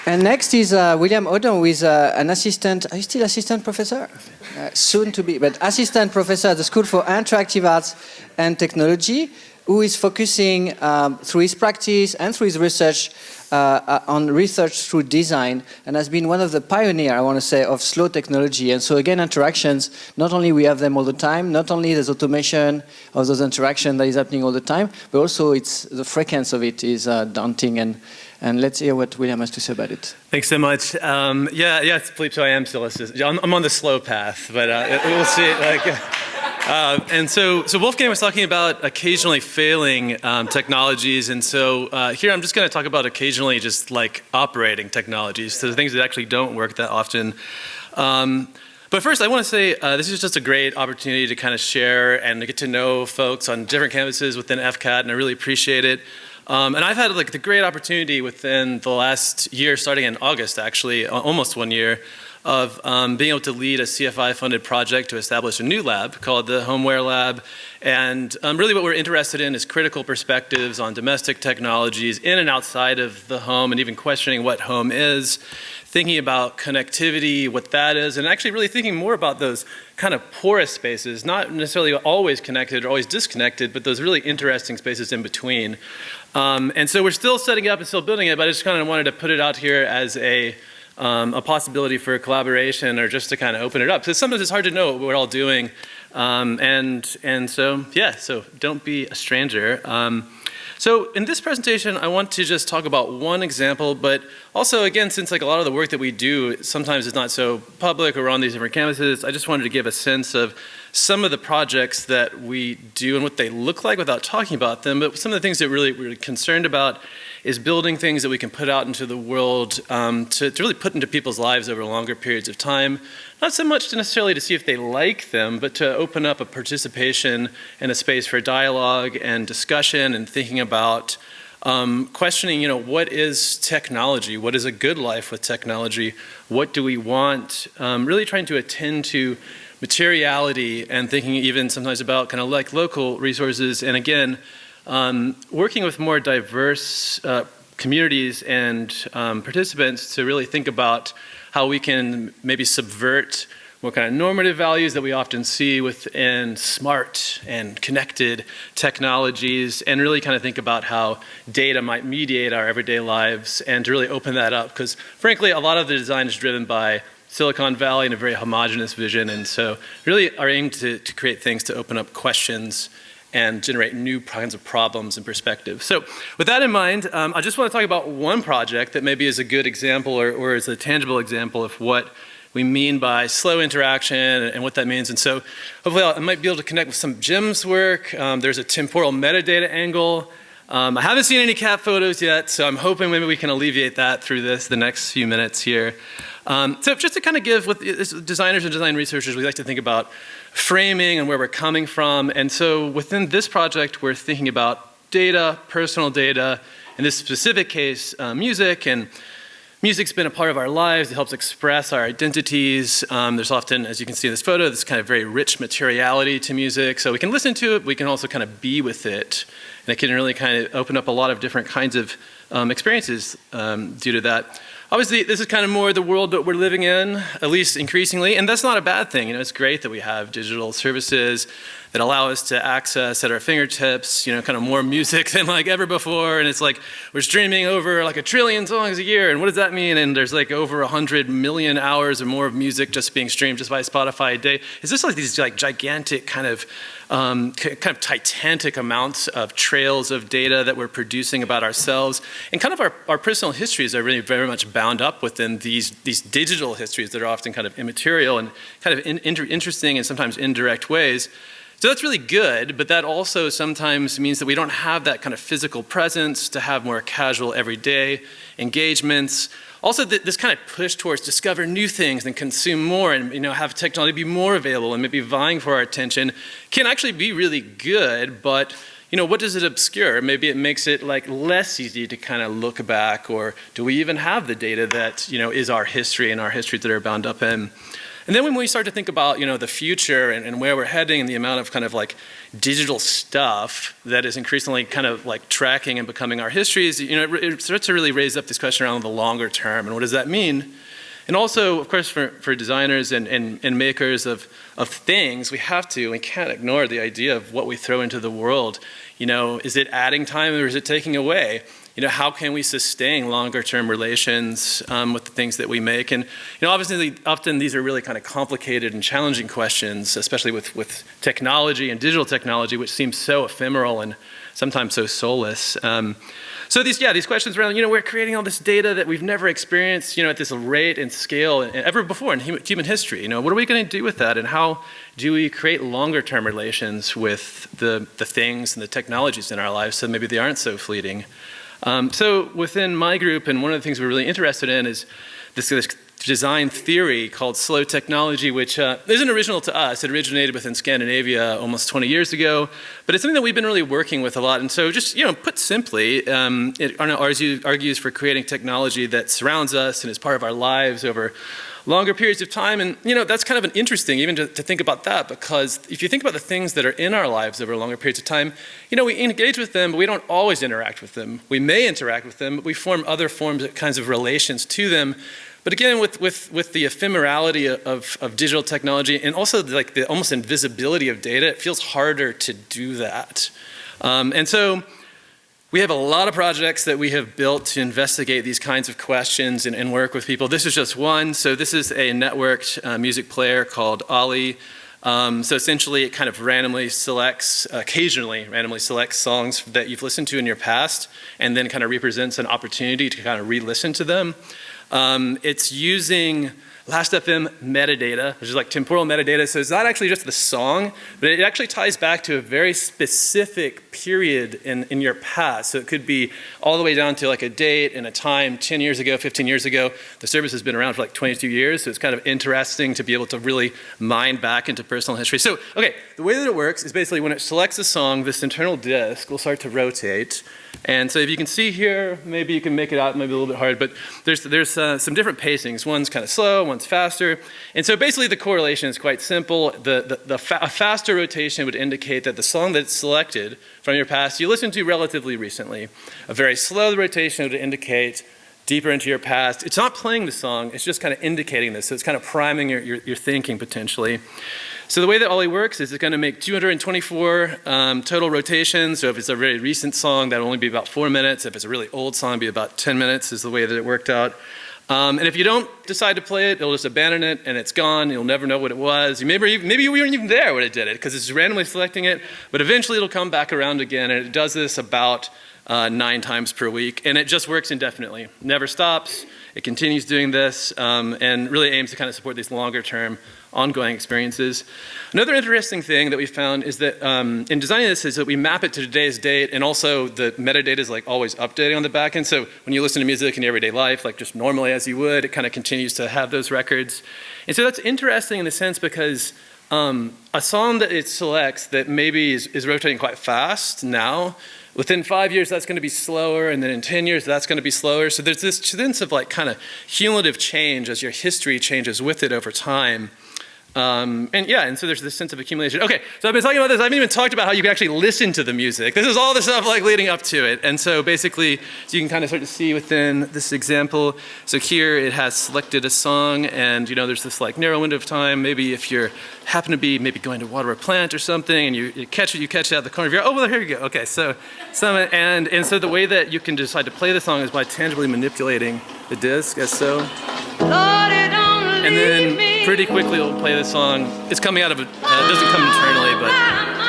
And next is William Odom, who is an assistant. Are you still assistant professor? Soon to be, but assistant professor at the School for Interactive Arts and Technology, who is focusing through his practice and through his research on research through design, and has been one of the pioneers, I want to say, of slow technology. And so again, interactions, not only we have them all the time, not only there's automation of those interactions that is happening all the time, but also the frequency of it is daunting. And let's hear what William has to say about it. Thanks so much. Yeah, Philippe, so I am still I'm on the slow path, but we'll see. And so Wolfgang was talking about occasionally failing technologies, and so here I'm just going to talk about occasionally just like operating technologies, so the things that actually don't work that often. But first, I want to say this is just a great opportunity to kind of share and to get to know folks on different campuses within FCAT, and I really appreciate it. And I've had like the great opportunity within the last year, starting in August actually, almost 1 year, of being able to lead a CFI-funded project to establish a new lab called the Homeware Lab. And really what we're interested in is critical perspectives on domestic technologies in and outside of the home, and even questioning what home is, thinking about connectivity, what that is, and actually really thinking more about those kind of porous spaces, not necessarily always connected or always disconnected, but those really interesting spaces in between. And so we're still setting it up and still building it, but I just kind of wanted to put it out here as a possibility for a collaboration, or just to kind of open it up. Because sometimes it's hard to know what we're all doing. And so, yeah, so don't be a stranger. So in this presentation, I want to just talk about one example, but also, again, since like a lot of the work that we do sometimes is not so public or on these different campuses, I just wanted to give a sense of some of the projects that we do and what they look like without talking about them. But some of the things that we're really concerned about is building things that we can put out into the world to really put into people's lives over longer periods of time. Not so much necessarily to see if they like them, but to open up a participation and a space for dialogue and discussion, and thinking about questioning, what is technology? What is a good life with technology? What do we want? Really trying to attend to materiality, and thinking even sometimes about kind of like local resources, and again, working with more diverse communities and participants to really think about how we can maybe subvert what kind of normative values that we often see within smart and connected technologies, and really kind of think about how data might mediate our everyday lives, and to really open that up. Because frankly, a lot of the design is driven by Silicon Valley and a very homogeneous vision, and so really our aim to create things to open up questions and generate new kinds of problems and perspectives. So with that in mind, I just want to talk about one project that maybe is a good example, or is a tangible example of what we mean by slow interaction and what that means. And so hopefully I might be able to connect with some Jim's work. There's a temporal metadata angle. I haven't seen any cat photos yet, so I'm hoping maybe we can alleviate that through the next few minutes here. So just to kind of give, with designers and design researchers, we like to think about framing and where we're coming from. And so within this project, we're thinking about data, personal data, in this specific case, music. And music's been a part of our lives. It helps express our identities. There's often, as you can see in this photo, this kind of very rich materiality to music. So we can listen to it, we can also kind of be with it. And it can really kind of open up a lot of different kinds of experiences due to that. Obviously, this is kind of more the world that we're living in, at least increasingly, and that's not a bad thing. It's great that we have digital services that allow us to access at our fingertips, kind of more music than like ever before. And it's like we're streaming over like 1 trillion songs a year, and what does that mean? And there's like over 100 million hours or more of music just being streamed just by Spotify a day. Is this like these like gigantic kind of titanic amounts of trails of data that we're producing about ourselves, and kind of our personal histories are really very much bound up within these digital histories that are often kind of immaterial and kind of interesting and sometimes indirect ways. So that's really good, but that also sometimes means that we don't have that kind of physical presence to have more casual everyday engagements. Also, this kind of push towards discover new things and consume more, and have technology be more available and maybe vying for our attention can actually be really good, but what does it obscure? Maybe it makes it like less easy to kind of look back, or do we even have the data that is our history and our histories that are bound up in? And then when we start to think about, the future and where we're heading and the amount of kind of like digital stuff that is increasingly kind of like tracking and becoming our histories, it starts to really raise up this question around the longer term and what does that mean? And also, of course, for designers and makers of things, we can't ignore the idea of what we throw into the world. Is it adding time or is it taking away? How can we sustain longer term relations with the things that we make? And obviously, often these are really kind of complicated and challenging questions, especially with technology and digital technology, which seems so ephemeral and sometimes so soulless. So these questions around, we're creating all this data that we've never experienced, at this rate and scale ever before in human history. What are we going to do with that? And how do we create longer term relations with the things and the technologies in our lives so maybe they aren't so fleeting? So within my group, and one of the things we're really interested in is this design theory called slow technology, which isn't original to us. It originated within Scandinavia almost 20 years ago, but it's something that we've been really working with a lot. And so just, put simply, it argues for creating technology that surrounds us and is part of our lives over longer periods of time. And that's kind of interesting even to think about that, because if you think about the things that are in our lives over longer periods of time, we engage with them, but we don't always interact with them. We may interact with them, but we form other kinds of relations to them. But again, with the ephemerality of digital technology and also like the almost invisibility of data, it feels harder to do that. And so we have a lot of projects that we have built to investigate these kinds of questions and work with people. This is just one. So this is a networked music player called Ollie. So essentially it kind of occasionally randomly selects songs that you've listened to in your past and then kind of represents an opportunity to kind of re-listen to them. It's using Last.fm metadata, which is like temporal metadata. So it's not actually just the song, but it actually ties back to a very specific period in your past. So it could be all the way down to like a date and a time 10 years ago, 15 years ago. The service has been around for like 22 years. So it's kind of interesting to be able to really mine back into personal history. So, okay, the way that it works is basically when it selects a song, this internal disk will start to rotate. And so if you can see here, maybe you can make it out, maybe a little bit hard, but there's some different pacings. One's kind of slow, one's faster. And so basically the correlation is quite simple. A faster rotation would indicate that the song that's selected from your past you listened to relatively recently. A very slow rotation would indicate deeper into your past. It's not playing the song, it's just kind of indicating this. So it's kind of priming your thinking potentially. So the way that Ollie works is it's going to make 224 total rotations. So if it's a very recent song, that'll only be about 4 minutes. If it's a really old song, it'll be about 10 minutes is the way that it worked out. And if you don't decide to play it, it'll just abandon it and it's gone. You'll never know what it was. Maybe you weren't even there when it did it because it's randomly selecting it. But eventually it'll come back around again, and it does this about 9 times per week. And it just works indefinitely. Never stops. It continues doing this and really aims to kind of support these longer term ongoing experiences. Another interesting thing that we found is that in designing this is that we map it to today's date, and also the metadata is like always updating on the back end. So when you listen to music in your everyday life, like just normally as you would, it kind of continues to have those records. And so that's interesting in the sense because a song that it selects that maybe is rotating quite fast now, within 5 years that's going to be slower, and then in 10 years that's going to be slower. So there's this sense of like kind of cumulative change as your history changes with it over time. And so there's this sense of accumulation. Okay, so I've been talking about this. I haven't even talked about how you can actually listen to the music. This is all the stuff like leading up to it. And so basically, so you can kind of start to see within this example. So here it has selected a song, and there's this like narrow window of time. Maybe if you happen to be maybe going to water a plant or something, and you catch it out of the corner of your eye. Oh, well, here you go. Okay, so and so the way that you can decide to play the song is by tangibly manipulating the disc, as so. And then pretty quickly it'll play the song. It's coming out of it doesn't come internally, but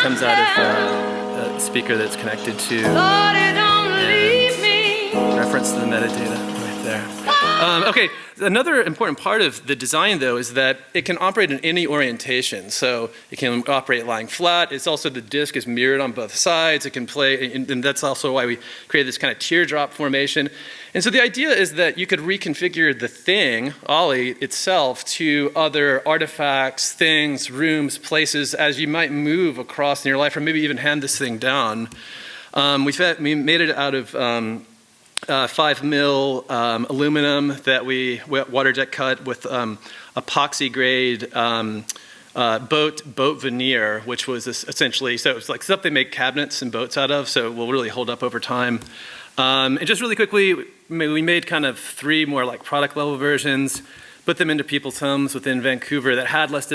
comes out of a speaker that's connected to and reference to the metadata right there. Okay, another important part of the design though is that it can operate in any orientation. So it can operate lying flat. It's also the disc is mirrored on both sides. It can play, and that's also why we create this kind of teardrop formation. And so the idea is that you could reconfigure the thing, Ollie itself, to other artifacts, things, rooms, places as you might move across in your life, or maybe even hand this thing down. We made it out of 5 mil aluminum that we water jet cut with a epoxy grade boat veneer, which was essentially, so it's like stuff they make cabinets and boats out of, so it will really hold up over time. And just really quickly, we made kind of 3 more like product level versions, put them into people's homes within Vancouver that had last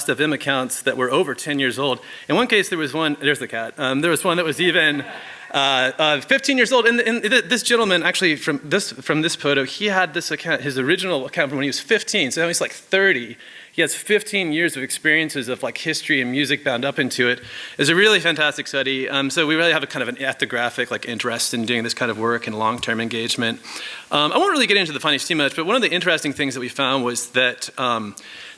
of Vim accounts that were over 10 years old. In one case, there was one, there's the cat, there was one that was even 15 years old. And this gentleman, actually from this photo, he had this account, his original account from when he was 15, so now he's like 30. He has 15 years of experiences of like history and music bound up into it. It's a really fantastic study. So we really have a kind of an ethnographic like interest in doing this kind of work and long-term engagement. I won't really get into the findings too much, but one of the interesting things that we found was that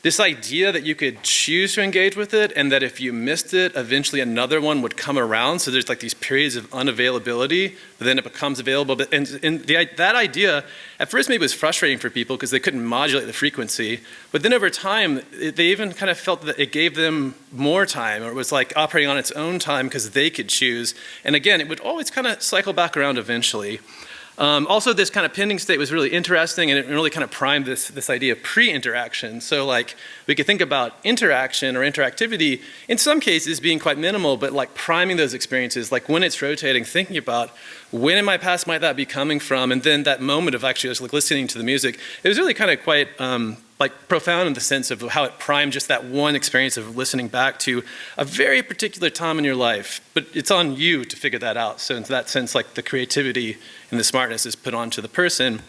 this idea that you could choose to engage with it and that if you missed it, eventually another one would come around. So there's like these periods of unavailability, but then it becomes available. And that idea at first maybe was frustrating for people because they couldn't modulate the frequency. But then over time, they even kind of felt that it gave them more time, or it was like operating on its own time because they could choose. And again, it would always kind of cycle back around eventually. Also, this kind of pending state was really interesting, and it really kind of primed this idea of pre-interaction. So like we could think about interaction or interactivity in some cases being quite minimal, but like priming those experiences, like when it's rotating, thinking about when in my past might that be coming from, and then that moment of actually just like listening to the music. It was really kind of quite like profound in the sense of how it primed just that one experience of listening back to a very particular time in your life. But it's on you to figure that out. So in that sense, like the creativity and the smartness is put onto the person.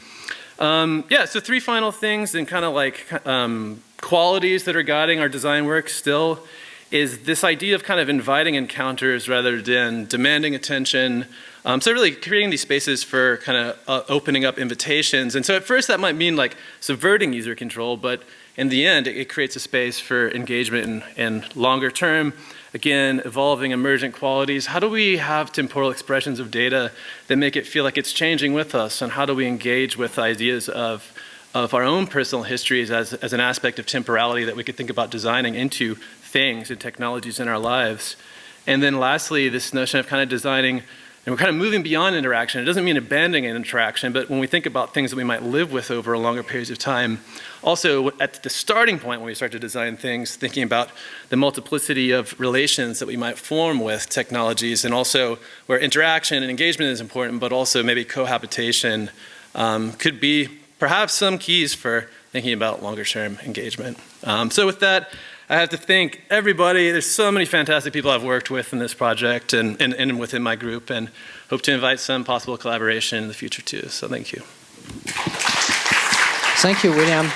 Yeah, so 3 final things and kind of like qualities that are guiding our design work still is this idea of kind of inviting encounters rather than demanding attention. So really creating these spaces for kind of opening up invitations. And so at first that might mean like subverting user control, but in the end it creates a space for engagement and longer term, again, evolving emergent qualities. How do we have temporal expressions of data that make it feel like it's changing with us? And how do we engage with ideas of our own personal histories as an aspect of temporality that we could think about designing into things and technologies in our lives? And then lastly, this notion of kind of designing, and we're kind of moving beyond interaction. It doesn't mean abandoning an interaction, but when we think about things that we might live with over longer periods of time, also at the starting point when we start to design things, thinking about the multiplicity of relations that we might form with technologies, and also where interaction and engagement is important, but also maybe cohabitation could be perhaps some keys for thinking about longer term engagement. So with that, I have to thank everybody. There's so many fantastic people I've worked with in this project and within my group, and hope to invite some possible collaboration in the future too. So thank you. Thank you, William.